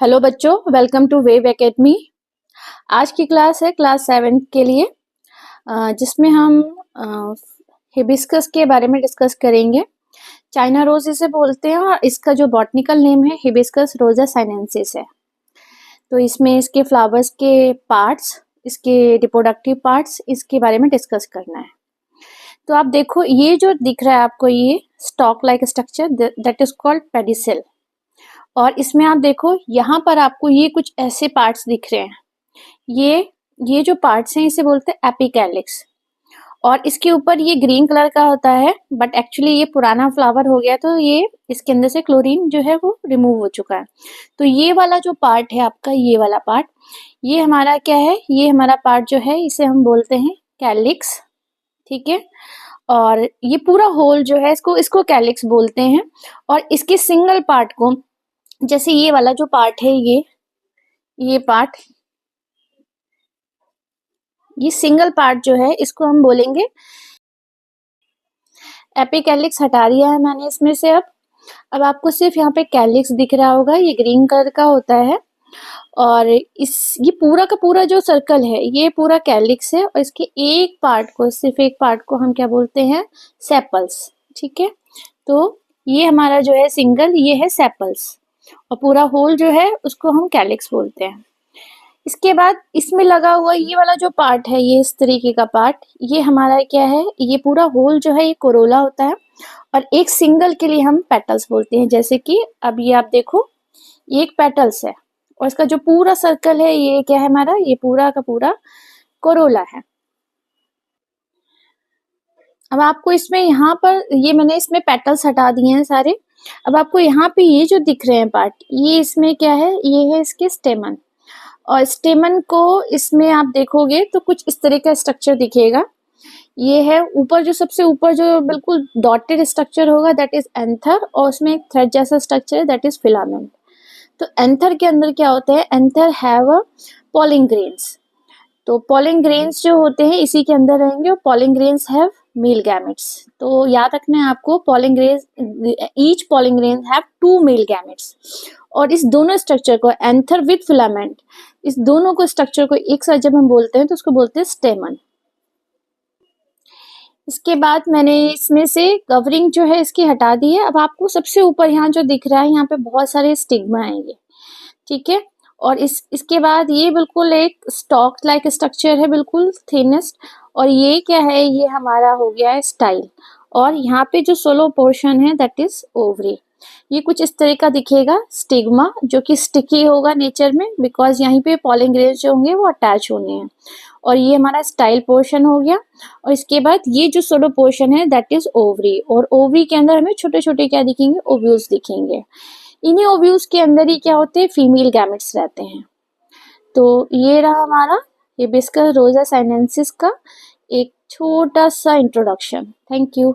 Hello बच्चों, welcome to wave academy. आज की क्लास है क्लास 7 के लिए, जिसमें हम हिबिस्कस के बारे में डिस्कस करेंगे। चाइना रोज इसे बोलते हैं और इसका जो बॉटनिकल नेम है हिबिस्कस रोजा साइनेंसिस है। तो इसमें इसके फ्लावर्स के पार्ट्स, इसके रिप्रोडक्टिव पार्ट्स, इसके बारे में डिस्कस करना है। तो आप देखो, ये जो दिख रहा है आपको, ये stock like structure that is called pedicel. और इसमें आप देखो, यहाँ पर आपको ये कुछ ऐसे पार्ट्स दिख रहे हैं। ये जो पार्ट्स हैं इसे बोलते हैं एपिकैलिक्स। और इसके ऊपर ये ग्रीन कलर का होता है, बट एक्चुअली ये पुराना फ्लावर हो गया, तो ये इसके अंदर से क्लोरीन जो है वो रिमूव हो चुका है। तो ये वाला जो पार्ट है आपका, ये वाला पार्ट, ये हमारा क्या है, ये हमारा पार्ट जो है इसे हम बोलते हैं कैलिक्स। ठीक है। और ये पूरा होल जो है इसको कैलिक्स बोलते हैं। और इसके सिंगल पार्ट को, जैसे ये वाला जो पार्ट है, ये पार्ट, ये सिंगल पार्ट जो है इसको हम बोलेंगे एपिकैलिक्स। हटा दिया है मैंने इसमें से। अब आपको सिर्फ यहाँ पे कैलिक्स दिख रहा होगा, ये ग्रीन कलर का होता है। और ये पूरा का पूरा जो सर्कल है ये पूरा कैलिक्स है। और इसके एक पार्ट को, सिर्फ एक पार्ट को हम क्या बोलते हैं, सेपल्स। ठीक है। तो ये हमारा जो है सिंगल, ये है सेपल्स। और पूरा होल जो है उसको हम कैलिक्स बोलते हैं। इसके बाद इसमें लगा हुआ ये वाला जो पार्ट है, ये इस तरीके का पार्ट, ये हमारा क्या है, ये पूरा होल जो है ये कोरोला होता है। और एक सिंगल के लिए हम पेटल्स बोलते हैं। जैसे कि अब ये आप देखो, ये एक पेटल्स है और इसका जो पूरा सर्कल है ये क्या है हमारा, ये पूरा का पूरा कोरोला है। अब आपको इसमें यहाँ पर, ये मैंने इसमें पेटल्स हटा दिए हैं सारे। अब आपको यहाँ पे ये जो दिख रहे हैं पार्ट, ये इसमें क्या है, ये है इसके स्टेमन। और स्टेमन को इसमें आप देखोगे तो कुछ इस तरह का स्ट्रक्चर दिखेगा। ये है ऊपर, जो सबसे ऊपर जो बिल्कुल डॉटेड स्ट्रक्चर होगा दैट इज एंथर, और उसमें एक थ्रेड जैसा स्ट्रक्चर है दैट इज फिलामेंट। तो एंथर के अंदर क्या होता है, anther have a pollen grains. तो पॉलिन ग्रेन्स जो होते हैं इसी के अंदर रहेंगे। और pollen grains have male gametes. तो याद रखना है आपको, pollen grains, each pollen grain have 2 male gametes. और इस दोनों स्ट्रक्चर को, एंथर विद फिलामेंट, इस दोनों को स्ट्रक्चर को एक साथ जब हम बोलते हैं तो उसको बोलते हैं स्टेमन। इसके बाद मैंने इसमें से कवरिंग जो है इसकी हटा दी है। अब आपको सबसे ऊपर यहाँ जो दिख रहा है, यहाँ पे बहुत सारे स्टिग्मा आएंगे। ठीक है। और इसके बाद ये बिल्कुल एक स्टॉक लाइक स्ट्रक्चर है, बिल्कुल थिनेस्ट। और ये क्या है, ये हमारा हो गया है स्टाइल। और यहाँ पे जो सोलो पोर्शन है दैट इज ओवरी। ये कुछ इस तरह का दिखेगा स्टिग्मा, जो कि स्टिकी होगा नेचर में, बिकॉज यहीं पे पॉलिन ग्रेन्स जो होंगे वो अटैच होने हैं। और ये हमारा स्टाइल पोर्शन हो गया। और इसके बाद ये जो सोलो पोर्शन है दैट इज ओवरी। और ओवरी के अंदर हमें छोटे छोटे क्या दिखेंगे, ओव्यूल्स दिखेंगे। इन्हीं ओव्यूल्स के अंदर ही क्या होते हैं, फीमेल गैमेट्स रहते हैं। तो ये रहा हमारा हिबिस्कस रोजा साइनेंसिस का एक छोटा सा इंट्रोडक्शन। Thank you.